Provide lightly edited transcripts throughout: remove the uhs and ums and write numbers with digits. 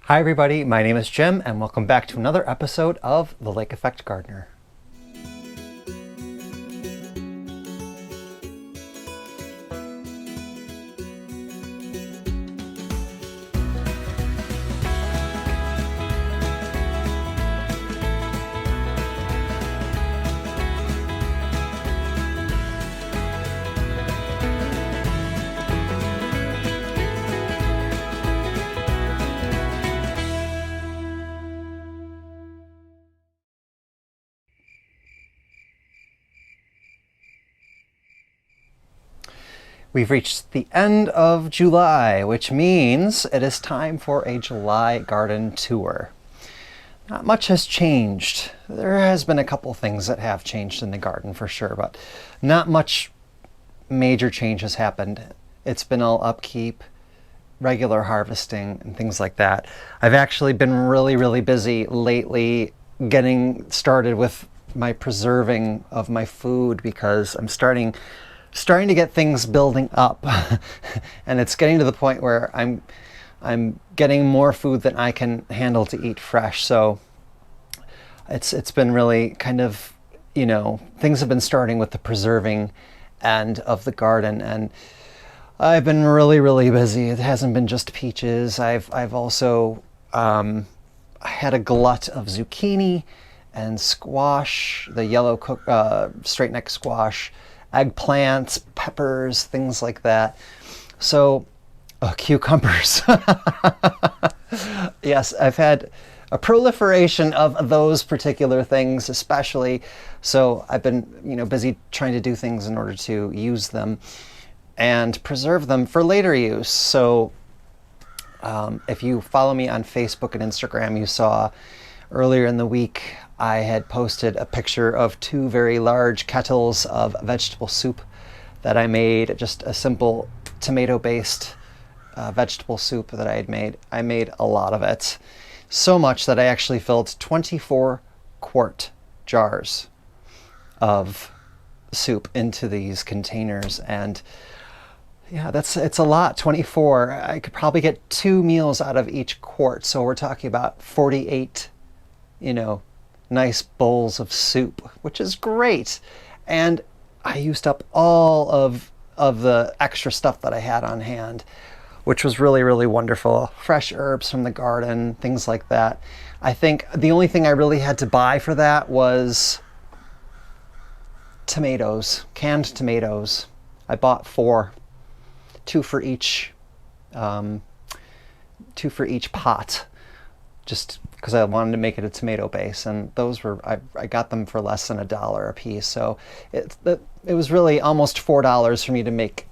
Hi everybody, my name is Jim and welcome back to another episode of The Lake Effect Gardener. We've reached the end of July, which means it is time for a July garden tour. Not much has changed. There has been a couple things that have changed in the garden for sure, but not much major change has happened. It's been all upkeep, regular harvesting, and things like that. I've actually been really busy lately getting started with my preserving of my food because I'm starting to get things building up and it's getting to the point where I'm getting more food than I can handle to eat fresh. So it's been really kind of, you know, things have been starting with the preserving end of the garden, and I've been really busy. It hasn't been just peaches. I've also had a glut of zucchini and squash, the yellow straight neck squash, eggplants, peppers, things like that. So, cucumbers. Yes, I've had a proliferation of those particular things, especially. So I've been, busy trying to do things in order to use them and preserve them for later use. So if you follow me on Facebook and Instagram, you saw earlier in the week I had posted a picture of 2 very large kettles of vegetable soup that I made, just a simple tomato-based vegetable soup that I had made. I made a lot of it, so much that I actually filled 24-quart jars of soup into these containers. And yeah, it's a lot, 24. I could probably get 2 meals out of each quart, so we're talking about 48 nice bowls of soup, which is great. And I used up all of the extra stuff that I had on hand, which was really wonderful. Fresh herbs from the garden, things like that. I think the only thing I really had to buy for that was tomatoes, canned tomatoes. I bought 4, 2 for each pot, just because I wanted to make it a tomato base, and those were, I got them for less than $1 a piece. So it was really almost $4 for me to make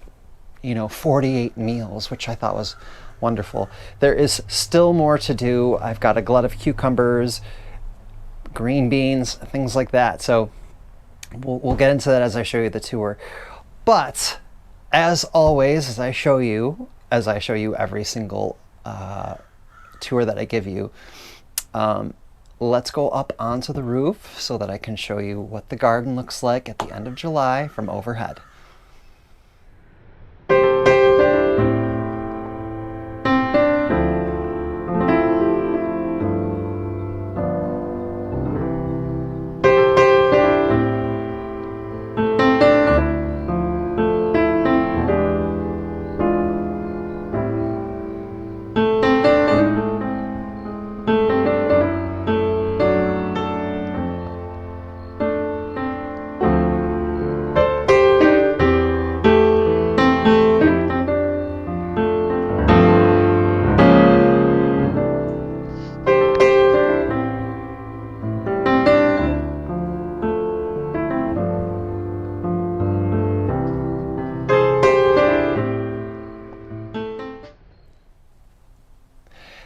48 meals, which I thought was wonderful. There is still more to do. I've got a glut of cucumbers, green beans, things like that. So we'll get into that as I show you the tour. But as always, as I show you every single tour that I give you, let's go up onto the roof so that I can show you what the garden looks like at the end of July from overhead.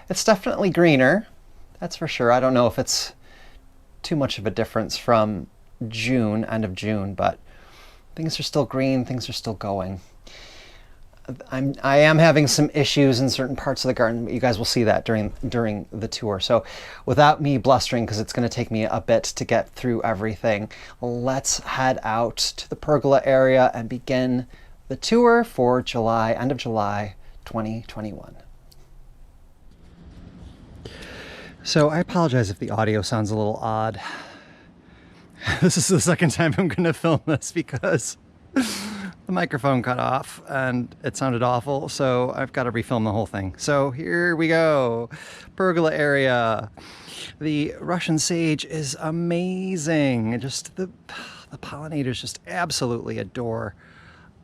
It's definitely greener, that's for sure. I don't know if it's too much of a difference from June, end of June, but things are still green, things are still going. I am having some issues in certain parts of the garden, but you guys will see that during the tour. So without me blustering, because it's going to take me a bit to get through everything, let's head out to the Pergola area and begin the tour for July, end of July 2021. So I apologize if the audio sounds a little odd. This is the second time I'm going to film this because the microphone cut off and it sounded awful, so I've got to refilm the whole thing. So here we go. Pergola area. The Russian sage is amazing. Just the pollinators just absolutely adore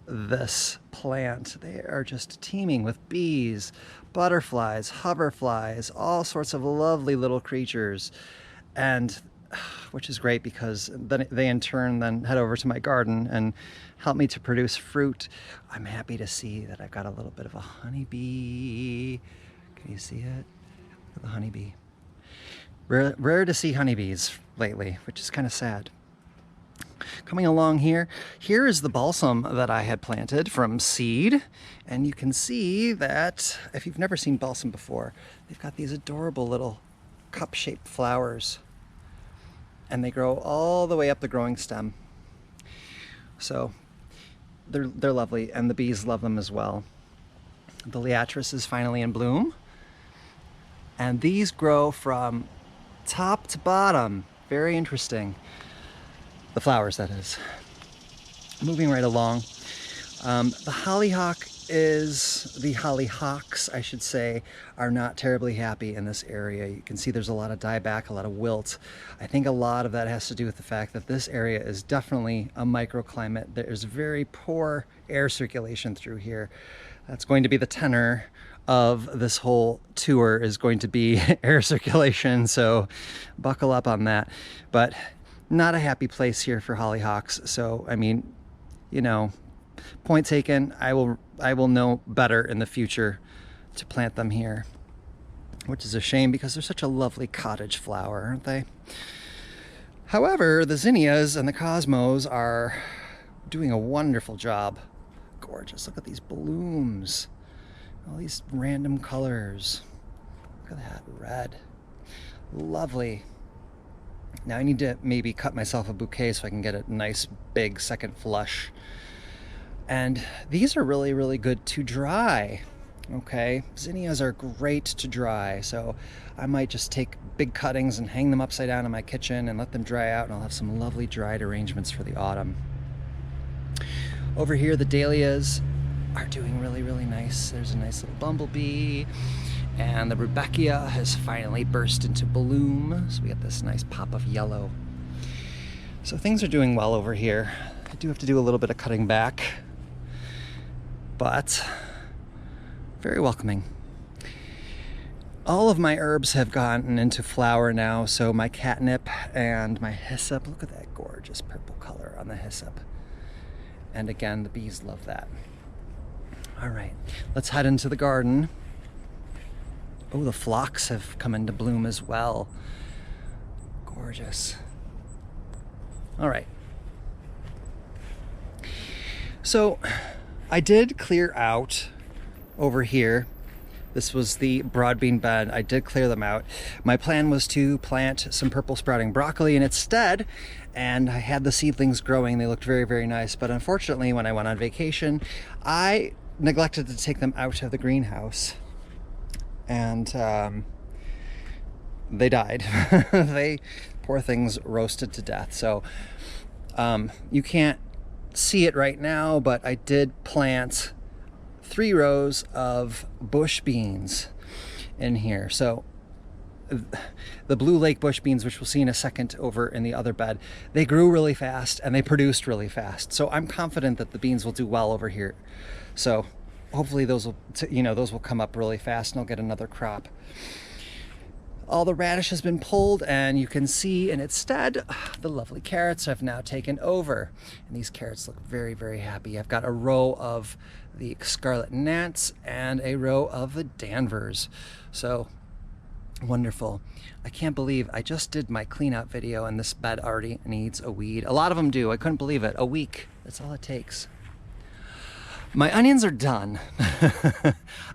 this plant. They are just teeming with bees, butterflies, hoverflies, all sorts of lovely little creatures. And which is great because then they in turn then head over to my garden and help me to produce fruit. I'm happy to see that I've got a little bit of a honeybee. Can you see it? Look at the honeybee. Rare to see honeybees lately, which is kind of sad. Coming along here is the balsam that I had planted from seed, and you can see that if you've never seen balsam before, they've got these adorable little cup-shaped flowers, and they grow all the way up the growing stem. So they're lovely, and the bees love them as well. The liatris is finally in bloom, and these grow from top to bottom. Very interesting. The flowers, that is. Moving right along. The hollyhocks, I should say, are not terribly happy in this area. You can see there's a lot of dieback, a lot of wilt. I think a lot of that has to do with the fact that this area is definitely a microclimate. There's very poor air circulation through here. That's going to be the tenor of this whole tour, is going to be air circulation, so buckle up on that. But not a happy place here for hollyhocks. So, I mean, you know, point taken. I will know better in the future to plant them here, which is a shame because they're such a lovely cottage flower, aren't they? However, the zinnias and the cosmos are doing a wonderful job. Gorgeous. Look at these blooms. All these random colors. Look at that red. Lovely. Now I need to maybe cut myself a bouquet so I can get a nice big second flush. And these are really, really good to dry. Okay, zinnias are great to dry, so I might just take big cuttings and hang them upside down in my kitchen and let them dry out, and I'll have some lovely dried arrangements for the autumn. Over here, the dahlias are doing really, really nice. There's a nice little bumblebee, and the rudbeckia has finally burst into bloom, so we get this nice pop of yellow. So things are doing well over here. I do have to do a little bit of cutting back, but very welcoming. All of my herbs have gotten into flower now, so my catnip and my hyssop, look at that gorgeous purple color on the hyssop. And again, the bees love that. All right, let's head into the garden. Oh, the phlox have come into bloom as well. Gorgeous. All right. So I did clear out over here. This was the broad bean bed. I did clear them out. My plan was to plant some purple sprouting broccoli in its stead, and I had the seedlings growing. They looked very, very nice. But unfortunately, when I went on vacation, I neglected to take them out of the greenhouse, and they died. They, poor things, roasted to death. So you can't see it right now, but I did plant 3 rows of bush beans in here. So the blue lake bush beans, which we'll see in a second over in the other bed, they grew really fast and they produced really fast. So I'm confident that the beans will do well over here. So hopefully those will come up really fast and I'll get another crop. All the radish has been pulled, and you can see in its stead the lovely carrots have now taken over. And these carrots look very, very happy. I've got a row of the scarlet gnats and a row of the Danvers. So wonderful. I can't believe I just did my clean out video and this bed already needs a weed. A lot of them do. I couldn't believe it. A week. That's all it takes. My onions are done.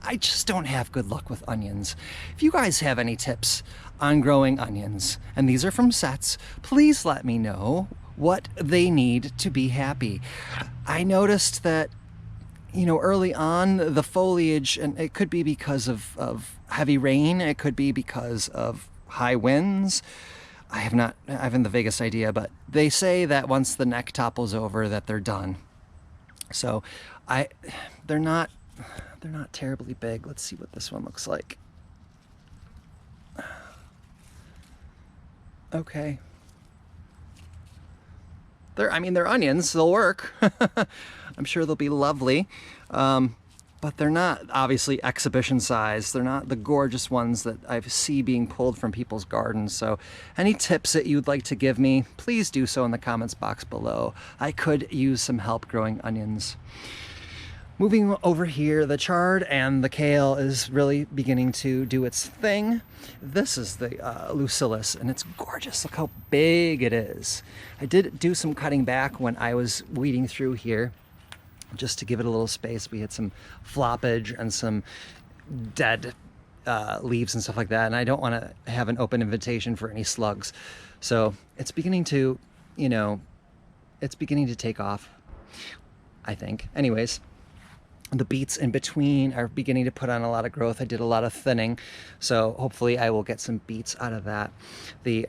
I just don't have good luck with onions. If you guys have any tips on growing onions, and these are from sets, please let me know what they need to be happy. I noticed that, early on, the foliage, and it could be because of heavy rain, it could be because of high winds. I haven't the vaguest idea, but they say that once the neck topples over that they're done. So they're not terribly big. Let's see what this one looks like. Okay. They're onions, they'll work. I'm sure they'll be lovely. But they're not obviously exhibition size. They're not the gorgeous ones that I see being pulled from people's gardens. So any tips that you'd like to give me, please do so in the comments box below. I could use some help growing onions. Moving over here, the chard and the kale is really beginning to do its thing. This is the lucilius, and it's gorgeous. Look how big it is. I did do some cutting back when I was weeding through here, just to give it a little space. We had some floppage and some dead leaves and stuff like that, and I don't want to have an open invitation for any slugs. So it's beginning to, it's beginning to take off, I think. Anyways, the beets in between are beginning to put on a lot of growth. I did a lot of thinning, so hopefully I will get some beets out of that. The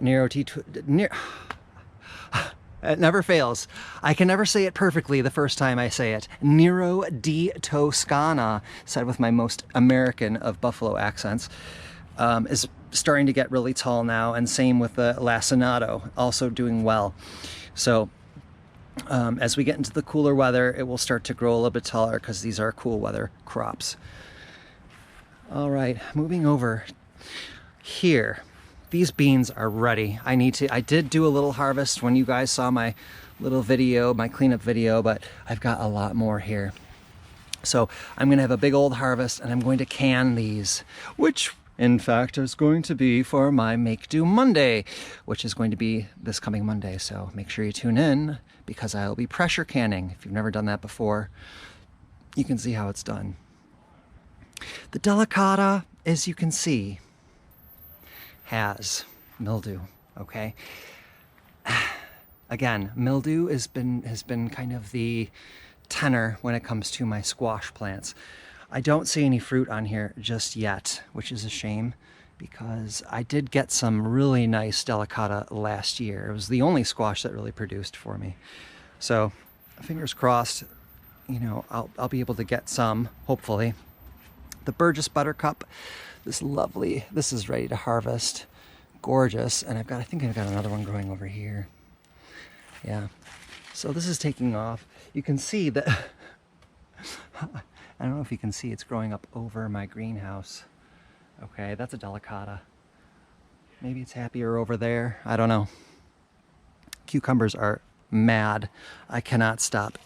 it never fails. I can never say it perfectly the first time I say it. Nero di Toscana, said with my most American of buffalo accents, is starting to get really tall now, and same with the lacinato, also doing well. So as we get into the cooler weather, it will start to grow a little bit taller because these are cool weather crops. All right, moving over here. These beans are ready. I did do a little harvest when you guys saw my little video, my cleanup video, but I've got a lot more here. So I'm gonna have a big old harvest, and I'm going to can these, which in fact is going to be for my Make Do Monday, which is going to be this coming Monday. So make sure you tune in, because I'll be pressure canning. If you've never done that before, you can see how it's done. The delicata, as you can see, has mildew, okay? Again, mildew has been kind of the tenor when it comes to my squash plants. I don't see any fruit on here just yet, which is a shame, because I did get some really nice delicata last year. It was the only squash that really produced for me. So fingers crossed, I'll be able to get some, hopefully. The Burgess Buttercup, this is ready to harvest. Gorgeous. And I think I've got another one growing over here. Yeah. So this is taking off. You can see that, I don't know if you can see, it's growing up over my greenhouse. Okay, that's a delicata. Maybe it's happier over there. I don't know. Cucumbers are mad. I cannot stop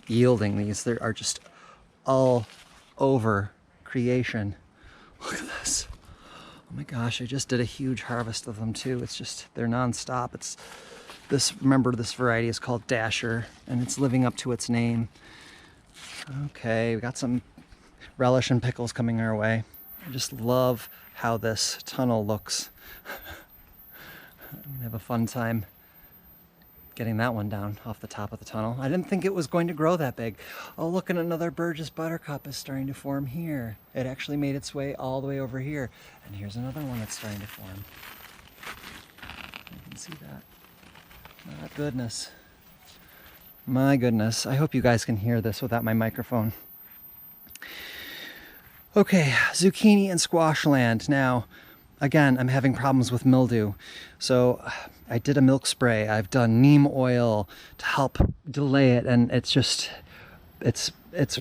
yielding these. They are just all over creation. Look at this. Oh my gosh, I just did a huge harvest of them too. It's just, they're nonstop. Remember, this variety is called Dasher, and it's living up to its name. Okay, we got some relish and pickles coming our way. I just love how this tunnel looks. I'm gonna have a fun time getting that one down off the top of the tunnel. I didn't think it was going to grow that big. Oh, look, and another Burgess Buttercup is starting to form here. It actually made its way all the way over here. And here's another one that's starting to form. You can see that. Oh, goodness. My goodness. I hope you guys can hear this without my microphone. Okay, zucchini and squash land. Now, again, I'm having problems with mildew. So I did a milk spray. I've done neem oil to help delay it, and it's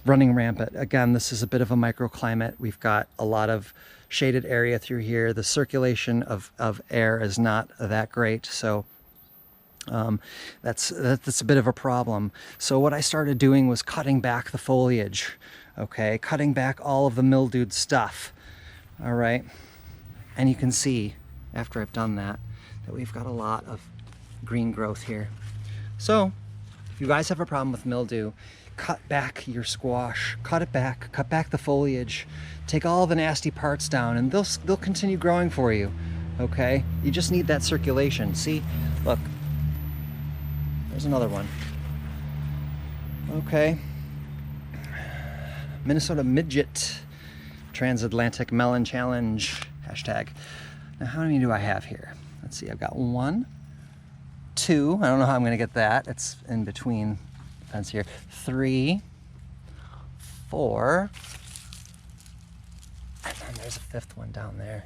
running rampant. Again, this is a bit of a microclimate. We've got a lot of shaded area through here. The circulation of air is not that great, so that's a bit of a problem. So what I started doing was cutting back the foliage, okay? Cutting back all of the mildewed stuff, all right? And you can see, after I've done that we've got a lot of green growth here. So if you guys have a problem with mildew, cut back your squash, cut it back, cut back the foliage, take all the nasty parts down, and they'll continue growing for you, okay? You just need that circulation. See, look, there's another one. Okay, Minnesota Midget Transatlantic Melon Challenge, hashtag. Now, how many do I have here? Let's see, I've got 1, 2. I don't know how I'm going to get that. It's in between the fence here. 3, 4. And then there's a 5th one down there.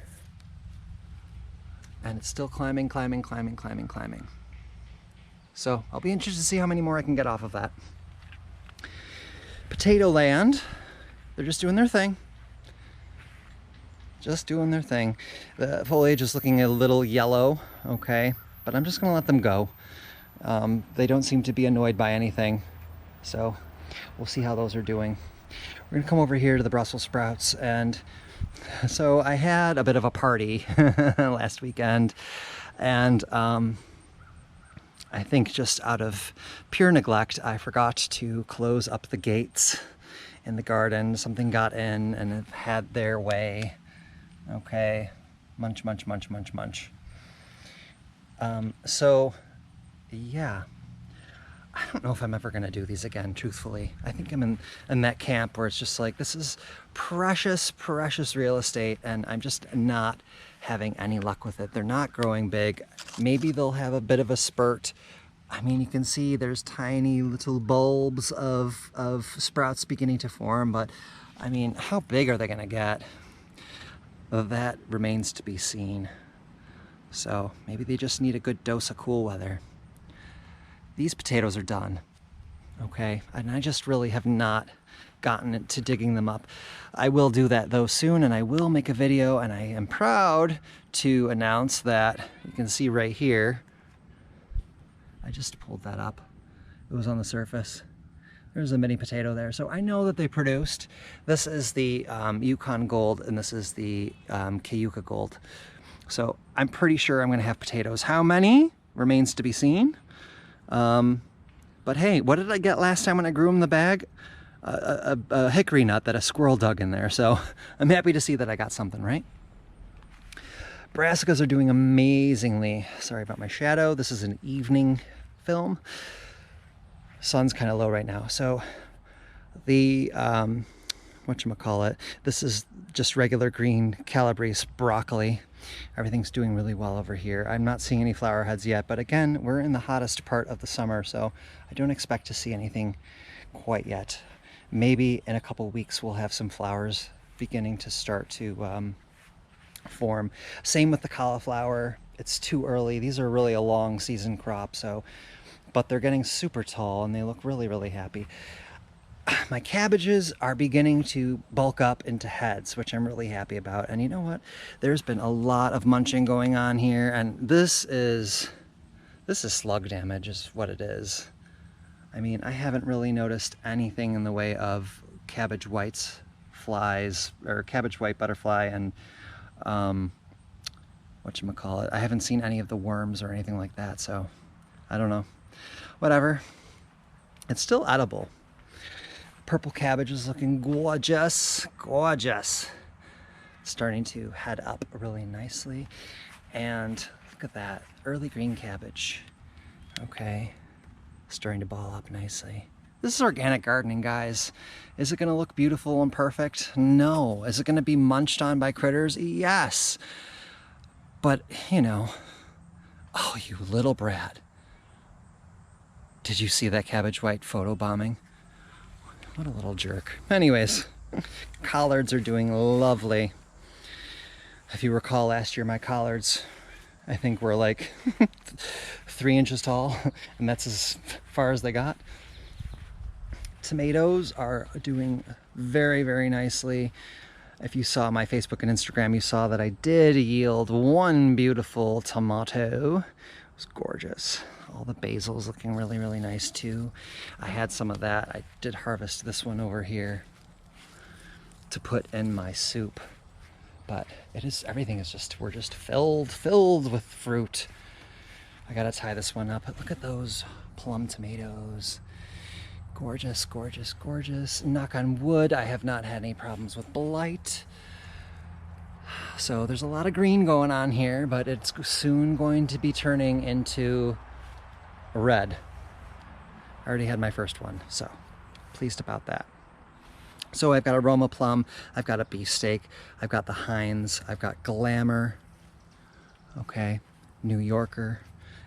And it's still climbing, climbing, climbing, climbing, climbing. So I'll be interested to see how many more I can get off of that. Potato land. They're just doing their thing. Just doing their thing. The foliage is looking a little yellow, okay, but I'm just gonna let them go. They don't seem to be annoyed by anything, so we'll see how those are doing. We're gonna come over here to the Brussels sprouts, and so I had a bit of a party last weekend, and I think just out of pure neglect, I forgot to close up the gates in the garden. Something got in and it had their way. Okay, munch, munch, munch, munch, munch. So, yeah, I don't know if I'm ever gonna do these again, truthfully. I think I'm in that camp where it's just like, this is precious, precious real estate, and I'm just not having any luck with it. They're not growing big. Maybe they'll have a bit of a spurt. I mean, you can see there's tiny little bulbs of sprouts beginning to form, but I mean, how big are they gonna get? That remains to be seen. So maybe they just need a good dose of cool weather. These potatoes are done, okay? And I just really have not gotten to digging them up. I will do that though soon, and I will make a video, and I am proud to announce that you can see right here, I just pulled that up. It was on the surface. There's a mini potato there. So I know that they produced. This is the Yukon Gold, and this is the Cayuga Gold. So I'm pretty sure I'm gonna have potatoes. How many remains to be seen. But hey, what did I get last time when I grew them in the bag? A hickory nut that a squirrel dug in there. So I'm happy to see that I got something, right? Brassicas are doing amazingly. Sorry about my shadow. This is an evening film. Sun's kind of low right now. So the, whatchamacallit, this is just regular green Calabrese broccoli. Everything's doing really well over here. I'm not seeing any flower heads yet, but again, we're in the hottest part of the summer, so I don't expect to see anything quite yet. Maybe in a couple weeks we'll have some flowers beginning to start to form. Same with the cauliflower. It's too early. These are really a long season crop, so, but they're getting super tall and they look really, really happy. My cabbages are beginning to bulk up into heads, which I'm really happy about. And you know what? There's been a lot of munching going on here, and this is slug damage is what it is. I mean, I haven't really noticed anything in the way of cabbage whites, flies, or cabbage white butterfly, and whatchamacallit. I haven't seen any of the worms or anything like that, so I don't know. Whatever. It's still edible. Purple cabbage is looking gorgeous, gorgeous. Starting to head up really nicely. And look at that, early green cabbage. Okay, starting to ball up nicely. This is organic gardening, guys. Is it gonna look beautiful and perfect? No. Is it gonna be munched on by critters? Yes. But, you know, oh, you little brat. Did you see that cabbage white photo bombing? What a little jerk. Anyways, collards are doing lovely. If you recall last year, my collards, I think were like 3 inches tall, and that's as far as they got. Tomatoes are doing very, very nicely. If you saw my Facebook and Instagram, you saw that I did yield one beautiful tomato. It was gorgeous. All the basil's looking really, really nice too. I had some of that. I did harvest this one over here to put in my soup. But it is, everything is just, we're just filled with fruit. I gotta tie this one up. But look at those plum tomatoes. Gorgeous, gorgeous, gorgeous. Knock on wood, I have not had any problems with blight. So there's a lot of green going on here, but it's soon going to be turning into red. I already had my first one, so pleased about that. So I've got a Roma plum, I've got a beefsteak, I've got the Heinz, I've got Glamour. Okay, New Yorker.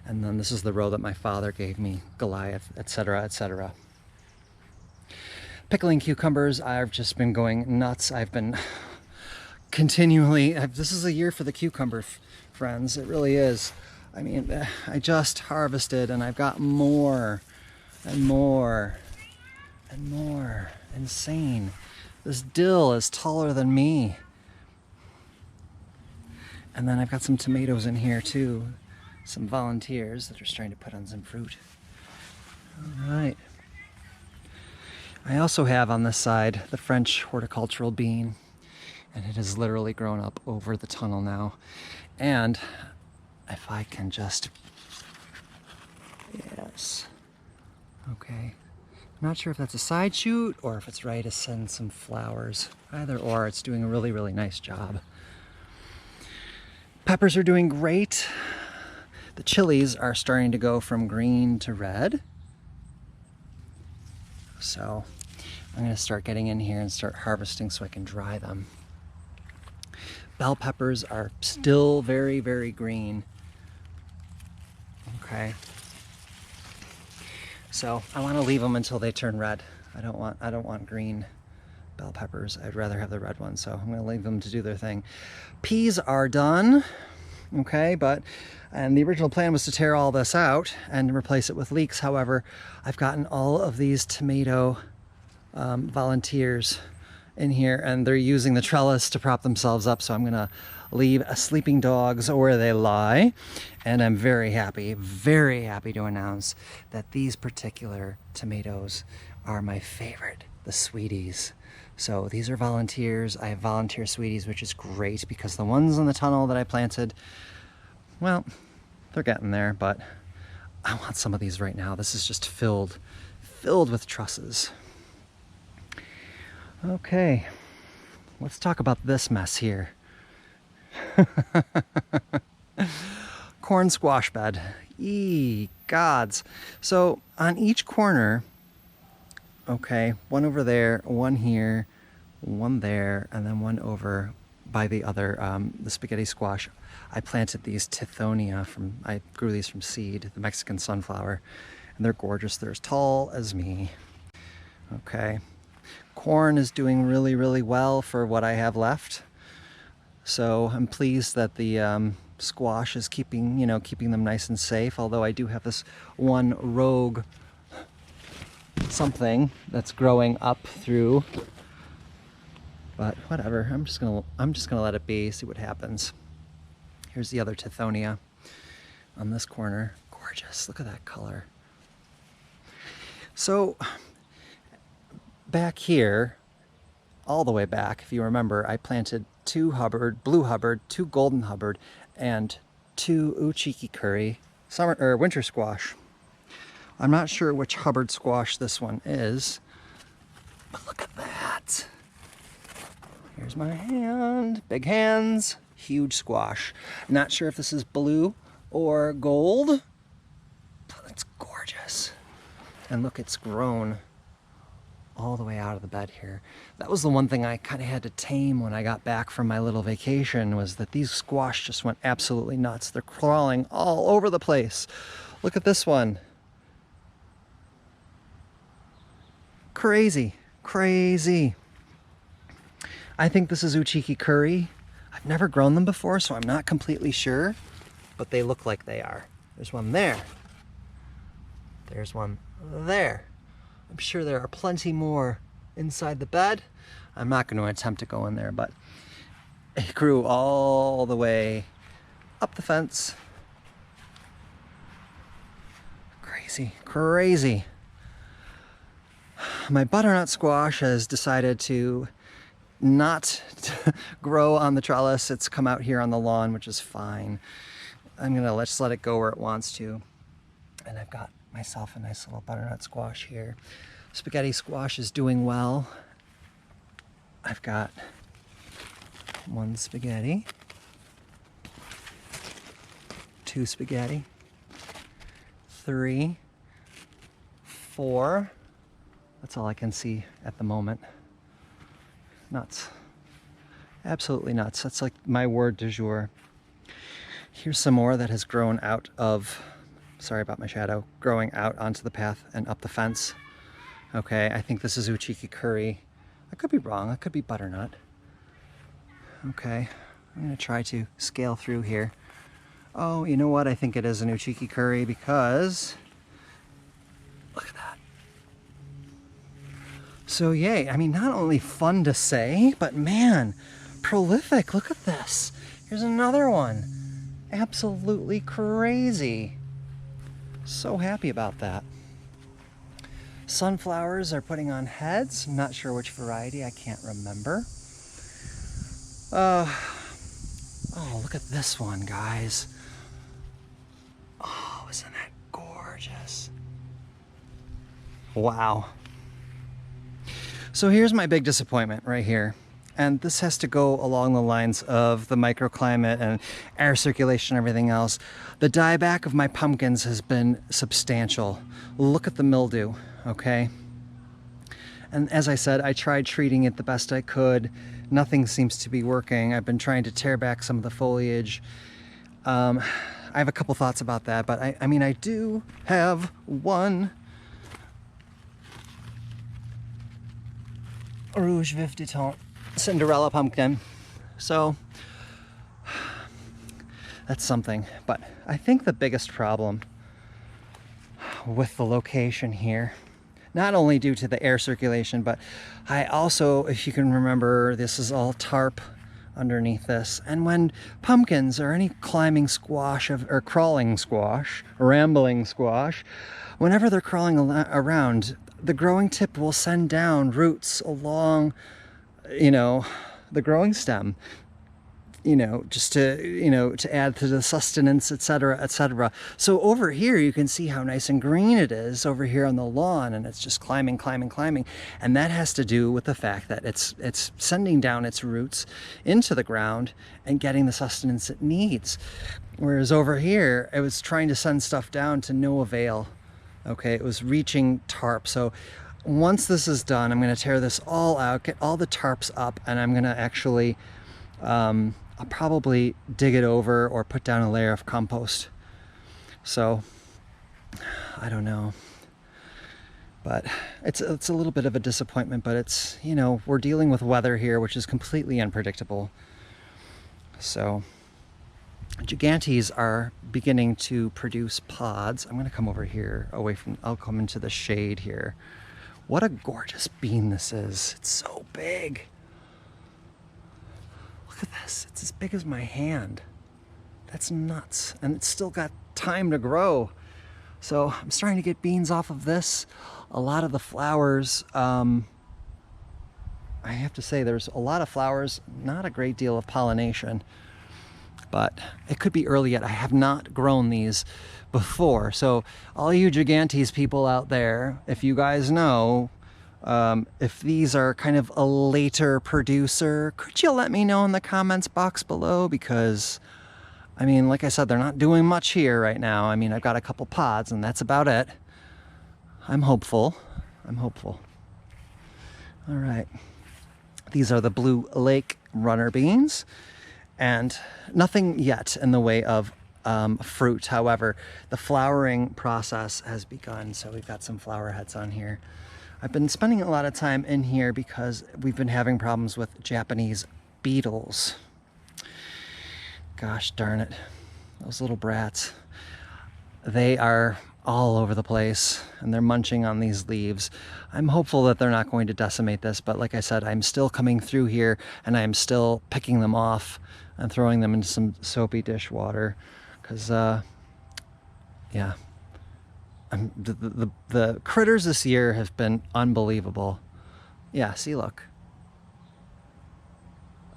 And then this is the row that my father gave me, Goliath, etc., etc. Pickling cucumbers, I've just been going nuts. I've been continually, this is a year for the cucumber, friends. It really is. I mean, I just harvested and I've got more and more and more. Insane. This dill is taller than me. And then I've got some tomatoes in here too. Some volunteers that are trying to put on some fruit. All right. I also have on this side the French horticultural bean, and it has literally grown up over the tunnel now. And if I can just, yes, okay. I'm not sure if that's a side shoot or if it's ready to send some flowers. Either or, it's doing a really, really nice job. Peppers are doing great. The chilies are starting to go from green to red. So I'm going to start getting in here and start harvesting so I can dry them. Bell peppers are still very, very green. Okay. So I want to leave them until they turn red. I don't want green bell peppers. I'd rather have the red ones, so I'm going to leave them to do their thing. Peas are done. Okay, and the original plan was to tear all this out and replace it with leeks. However, I've gotten all of these tomato volunteers in here, and they're using the trellis to prop themselves up, so I'm gonna leave sleeping dogs where they lie. And I'm very happy to announce that these particular tomatoes are my favorite, the sweeties. So these are volunteers. I have volunteer sweeties, which is great because the ones in the tunnel that I planted, well, they're getting there, but I want some of these right now. This is just filled with trusses. Okay, let's talk about this mess here. Corn squash bed. Eee, gods. So on each corner, okay, one over there, one here, one there, and then one over by the other, the spaghetti squash. I planted these Tithonia I grew these from seed, the Mexican sunflower, and they're gorgeous. They're as tall as me. Okay. Corn is doing really, really well for what I have left. So I'm pleased that the squash is keeping them nice and safe, although I do have this one rogue something that's growing up through, but whatever. I'm just gonna let it be, see what happens. Here's the other Tithonia on this corner. Gorgeous, look at that color. So back here, all the way back, if you remember, I planted 2 Hubbard, Blue Hubbard, 2 Golden Hubbard, and 2 Uchiki Curry winter squash. I'm not sure which Hubbard squash this one is, but look at that. Here's my hand, big hands, huge squash. Not sure if this is blue or gold, but it's gorgeous. And look, it's grown all the way out of the bed here. That was the one thing I kind of had to tame when I got back from my little vacation, was that these squash just went absolutely nuts. They're crawling all over the place. Look at this one. Crazy, crazy. I think this is Uchiki Curry. I've never grown them before, so I'm not completely sure, but they look like they are. There's one there. There's one there. I'm sure there are plenty more inside the bed. I'm not going to attempt to go in there, but it grew all the way up the fence. Crazy, crazy. My butternut squash has decided to not grow on the trellis. It's come out here on the lawn, which is fine. I'm going to just let it go where it wants to. And I've got myself a nice little butternut squash here. Spaghetti squash is doing well. I've got 1 spaghetti, 2 spaghetti, 3, 4. That's all I can see at the moment. Nuts. Absolutely nuts. That's like my word du jour. Here's some more that has grown out of, sorry about my shadow, growing out onto the path and up the fence. Okay, I think this is Uchiki curry. I could be wrong, it could be butternut. Okay, I'm gonna try to scale through here. Oh, you know what? I think it is an Uchiki curry because, look at that. So yay, I mean, not only fun to say, but man, prolific, look at this. Here's another one. Absolutely crazy. So happy about that. Sunflowers are putting on heads. I'm not sure which variety, I can't remember. Oh, look at this one, guys. Oh, isn't that gorgeous? Wow. So here's my big disappointment right here. And this has to go along the lines of the microclimate and air circulation and everything else. The dieback of my pumpkins has been substantial. Look at the mildew, okay? And as I said, I tried treating it the best I could. Nothing seems to be working. I've been trying to tear back some of the foliage. I have a couple thoughts about that, but I mean, I do have one Rouge Vif du Temps Cinderella pumpkin. So that's something. But I think the biggest problem with the location here, not only due to the air circulation, but I also, if you can remember, this is all tarp underneath this. And when pumpkins or any climbing squash or crawling squash, rambling squash, whenever they're crawling around, the growing tip will send down roots along, you know, the growing stem, you know, just to, you know, to add to the sustenance, etc., etc. So over here, you can see how nice and green it is over here on the lawn, and it's just climbing, climbing, climbing. And that has to do with the fact that it's sending down its roots into the ground and getting the sustenance it needs. Whereas over here, it was trying to send stuff down to no avail. Okay, it was reaching tarp. So once this is done, I'm going to tear this all out, get all the tarps up, and I'm going to actually, I'll probably dig it over or put down a layer of compost. So I don't know, but it's a little bit of a disappointment, but it's, you know, we're dealing with weather here, which is completely unpredictable. So Gigantes are beginning to produce pods. I'm going to come over here away from, I'll come into the shade here. What a gorgeous bean this is. It's so big. Look at this. It's as big as my hand. That's nuts. And it's still got time to grow. So I'm starting to get beans off of this. A lot of the flowers, I have to say there's a lot of flowers, not a great deal of pollination. But it could be early yet. I have not grown these before. So all you Gigantes people out there, if you guys know, if these are kind of a later producer, could you let me know in the comments box below? Because, I mean, like I said, they're not doing much here right now. I mean, I've got a couple pods and that's about it. I'm hopeful. I'm hopeful. All right. These are the Blue Lake runner beans. And nothing yet in the way of fruit. However, the flowering process has begun. So we've got some flower heads on here. I've been spending a lot of time in here because we've been having problems with Japanese beetles. Gosh darn it. Those little brats. They are all over the place and they're munching on these leaves. I'm hopeful that they're not going to decimate this, but like I said, I'm still coming through here and I'm still picking them off and throwing them into some soapy dishwater because, yeah, the critters this year have been unbelievable. Yeah, see, look.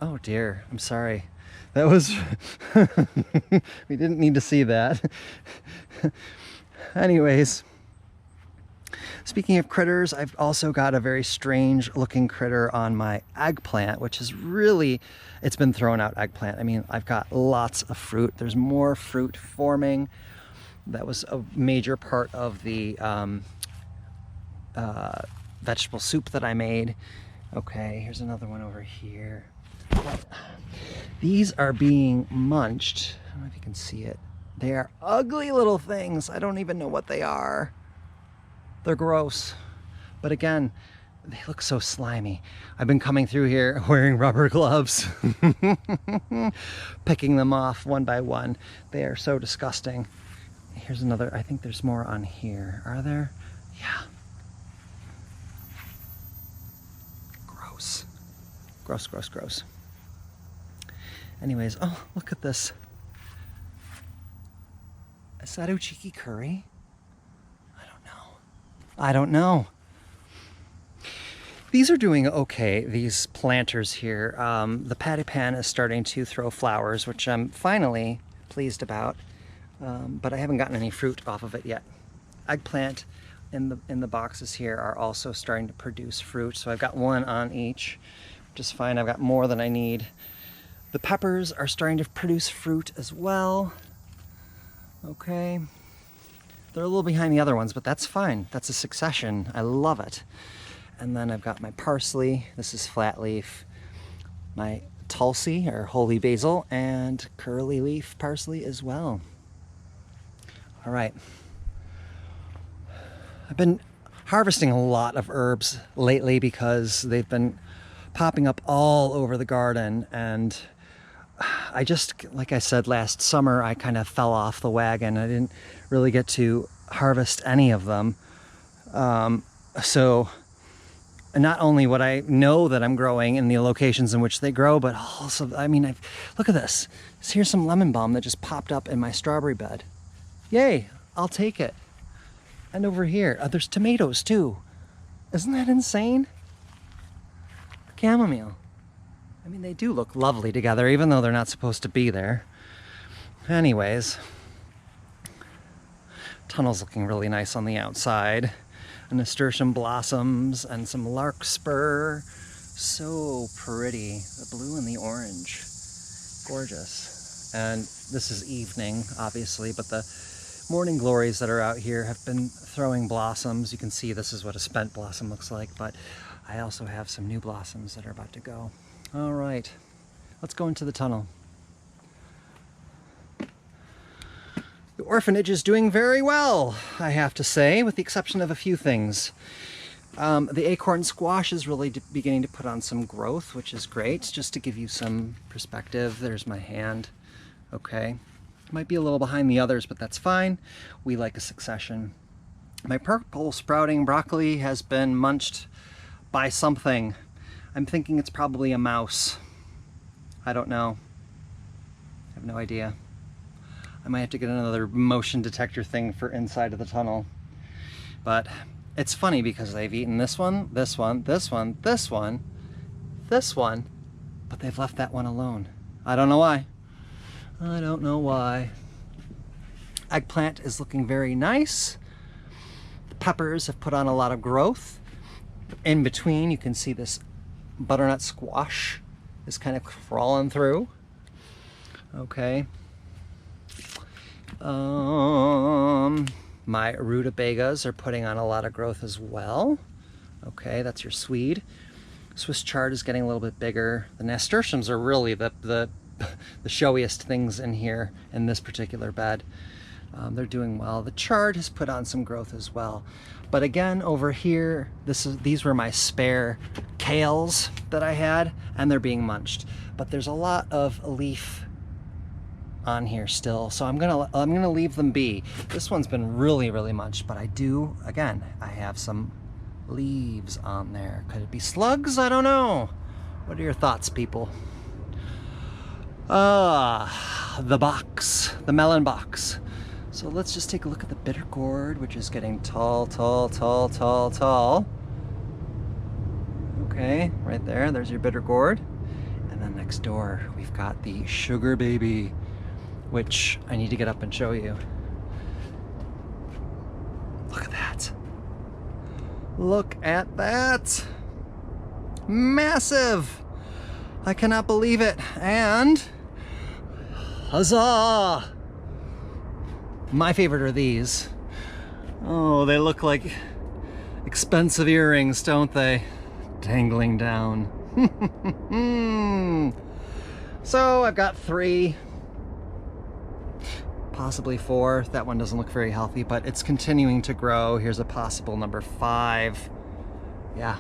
Oh dear, I'm sorry. That was, we didn't need to see that. Anyways, speaking of critters, I've also got a very strange looking critter on my eggplant, which is really, it's been thrown out eggplant. I mean, I've got lots of fruit. There's more fruit forming. That was a major part of the vegetable soup that I made. Okay, here's another one over here. These are being munched. don't know if you can see it. They are ugly little things. I don't even know what they are. They're gross. But again, they look so slimy. I've been coming through here wearing rubber gloves, picking them off one by one. They are so disgusting. Here's another. I think there's more on here. Are there? Yeah. Gross. Gross, gross, gross. Anyways, oh, look at this. Is that uchiki curry? I don't know. These are doing okay, these planters here. The patty pan is starting to throw flowers, which I'm finally pleased about, but I haven't gotten any fruit off of it yet. Eggplant in the boxes here are also starting to produce fruit, so I've got one on each, which is fine. I've got more than I need. The peppers are starting to produce fruit as well. Okay. They're a little behind the other ones, but that's fine. That's a succession. I love it. And then I've got my parsley. This is flat leaf. My tulsi, or holy basil, and curly leaf parsley as well. All right. I've been harvesting a lot of herbs lately because they've been popping up all over the garden, and I just, like I said last summer, I kind of fell off the wagon. I didn't really get to harvest any of them. So not only would I know that I'm growing in the locations in which they grow, but also, I mean, look at this. Here's some lemon balm that just popped up in my strawberry bed. Yay, I'll take it. And over here, there's tomatoes too. Isn't that insane? Chamomile. I mean, they do look lovely together, even though they're not supposed to be there. Anyways, tunnel's looking really nice on the outside. Nasturtium blossoms and some larkspur. So pretty. The blue and the orange. Gorgeous. And this is evening, obviously, but the morning glories that are out here have been throwing blossoms. You can see this is what a spent blossom looks like, but I also have some new blossoms that are about to go. All right, let's go into the tunnel. The orphanage is doing very well, I have to say, with the exception of a few things. The acorn squash is really beginning to put on some growth, which is great. Just to give you some perspective, there's my hand. Okay, might be a little behind the others, but that's fine. We like a succession. My purple sprouting broccoli has been munched by something. I'm thinking it's probably a mouse. I don't know. I have no idea. I might have to get another motion detector thing for inside of the tunnel. But it's funny because they've eaten this one, this one, this one, this one, this one, but they've left that one alone. I don't know why. I don't know why. Eggplant is looking very nice. The peppers have put on a lot of growth. In between, you can see this butternut squash is kind of crawling through. Okay. My rutabagas are putting on a lot of growth as well. Okay, that's your swede. Swiss chard is getting a little bit bigger. The nasturtiums are really the showiest things in here in this particular bed. They're doing well. The chard has put on some growth as well. But again, over here, these were my spare kales that I had, and they're being munched. But there's a lot of leaf on here still, so I'm gonna leave them be. This one's been really munched, but I have some leaves on there. Could it be slugs? I don't know. What are your thoughts, people? The box, the melon box. So let's just take a look at the bitter gourd, which is getting tall. Okay, right there, there's your bitter gourd. And then next door, we've got the sugar baby, which I need to get up and show you. Look at that. Look at that. Massive. I cannot believe it. And huzzah! My favorite are these. Oh, they look like expensive earrings, don't they? Dangling down. So I've got 3. possibly 4. That one doesn't look very healthy, but it's continuing to grow. Here's a possible number 5. Yeah.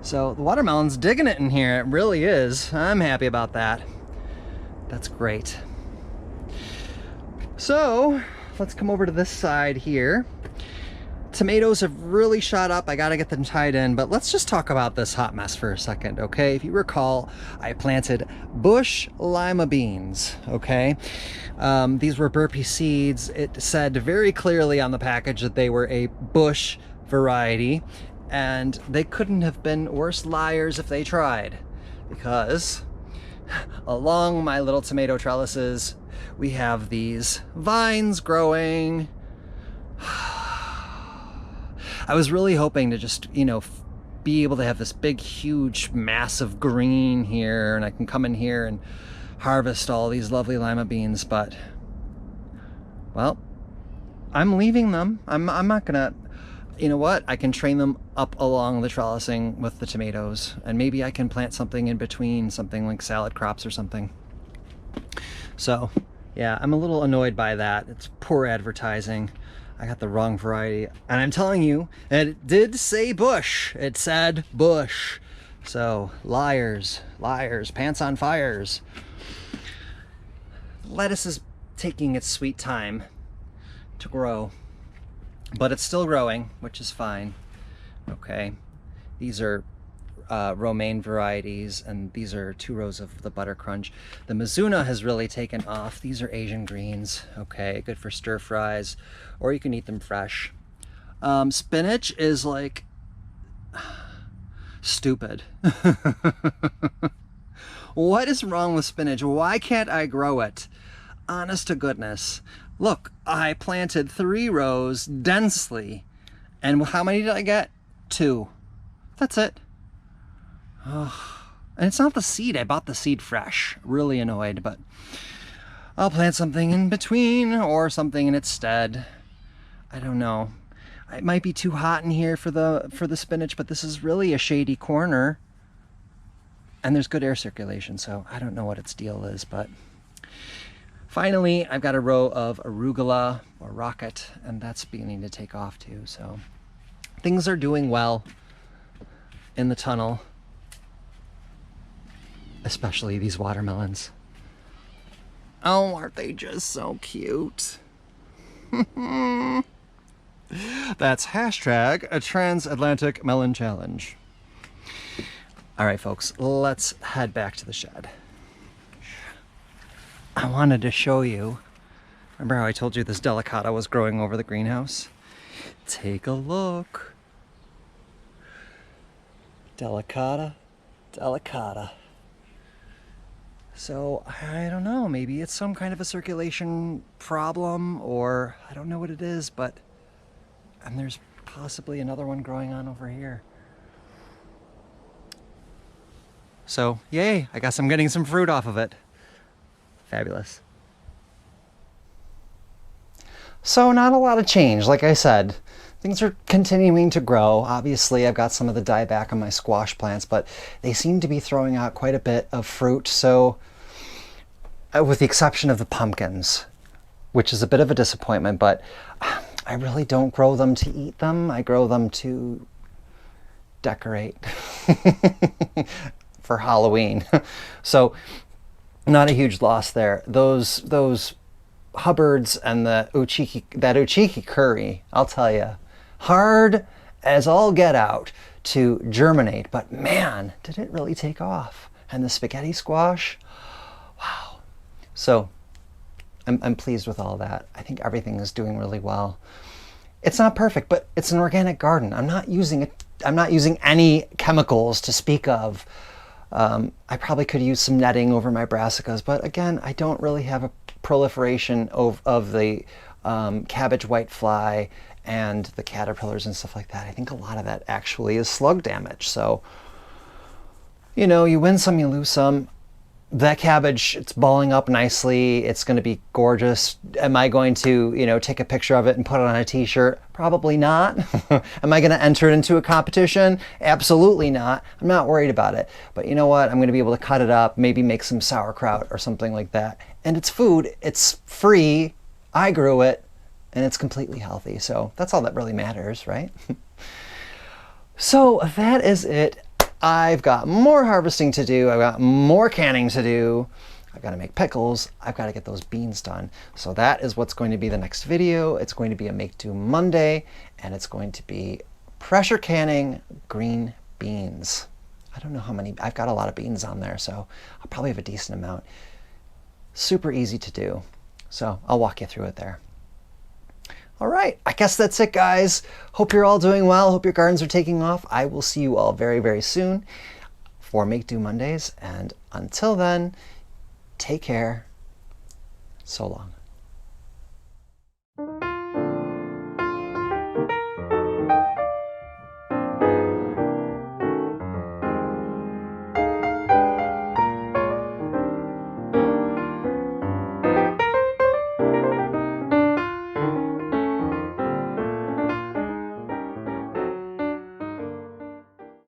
So the watermelon's digging it in here. It really is. I'm happy about that. That's great. So let's come over to this side here. Tomatoes have really shot up. I gotta get them tied in, but let's just talk about this hot mess for a second, okay? If you recall, I planted bush lima beans, okay? These were burpee seeds. It said very clearly on the package that they were a bush variety, and they couldn't have been worse liars if they tried, because along my little tomato trellises, we have these vines growing. I was really hoping to just, you know, be able to have this big, huge, massive green here, and I can come in here and harvest all these lovely lima beans, but, well, I'm leaving them. I'm not gonna, you know what? I can train them up along the trellising with the tomatoes, and maybe I can plant something in between, something like salad crops or something. So, yeah, I'm a little annoyed by that. It's poor advertising. I got the wrong variety, and I'm telling you, it did say bush. It said bush. So, liars, liars, pants on fires. Lettuce is taking its sweet time to grow, but it's still growing, which is fine. Okay, these are romaine varieties, and these are 2 rows of the butter crunch. The Mizuna has really taken off. These are Asian greens, okay, good for stir fries, or you can eat them fresh. Spinach is like stupid. What is wrong with spinach? Why can't I grow it? Honest to goodness. Look, I planted 3 rows densely, and how many did I get? 2. That's it. Oh, and it's not the seed. I bought the seed fresh. Really annoyed, but I'll plant something in between or something in its stead. I don't know. It might be too hot in here for the spinach, but this is really a shady corner, and there's good air circulation, so I don't know what its deal is, but finally I've got a row of arugula or rocket, and that's beginning to take off too. So things are doing well in the tunnel. Especially these watermelons. Oh, aren't they just so cute? That's hashtag a transatlantic melon challenge. All right, folks, let's head back to the shed. I wanted to show you, remember how I told you this delicata was growing over the greenhouse? Take a look. Delicata, delicata. So, I don't know, maybe it's some kind of a circulation problem, or I don't know what it is, but, and there's possibly another one growing on over here. So, yay, I guess I'm getting some fruit off of it. Fabulous. So, not a lot of change, like I said. Things are continuing to grow. Obviously, I've got some of the dieback on my squash plants, but they seem to be throwing out quite a bit of fruit. So, with the exception of the pumpkins, which is a bit of a disappointment, but I really don't grow them to eat them. I grow them to decorate for Halloween. So, not a huge loss there. Those Hubbards and that uchiki curry, I'll tell you, hard as all get out to germinate, but man, did it really take off. And the spaghetti squash, wow. So I'm pleased with all that. I think everything is doing really well. It's not perfect, but it's an organic garden. I'm not using any chemicals to speak of. I probably could use some netting over my brassicas, but again, I don't really have a proliferation of the cabbage whitefly and the caterpillars and stuff like that. I think a lot of that actually is slug damage. So, you know, you win some, you lose some. That cabbage, it's balling up nicely. It's going to be gorgeous. Am I going to, you know, take a picture of it and put it on a t-shirt? Probably not. Am I going to enter it into a competition? Absolutely not. I'm not worried about it. But you know what? I'm going to be able to cut it up, maybe make some sauerkraut or something like that. And it's food. It's free. I grew it, and it's completely healthy. So that's all that really matters, right? So that is it. I've got more harvesting to do. I've got more canning to do. I've got to make pickles. I've got to get those beans done. So that is what's going to be the next video. It's going to be a Make Do Monday, and it's going to be pressure canning green beans. I don't know how many. I've got a lot of beans on there, so I'll probably have a decent amount. Super easy to do. So I'll walk you through it there. All right, I guess that's it, guys. Hope you're all doing well. Hope your gardens are taking off. I will see you all very, very soon for Make Do Mondays. And until then, take care. So long.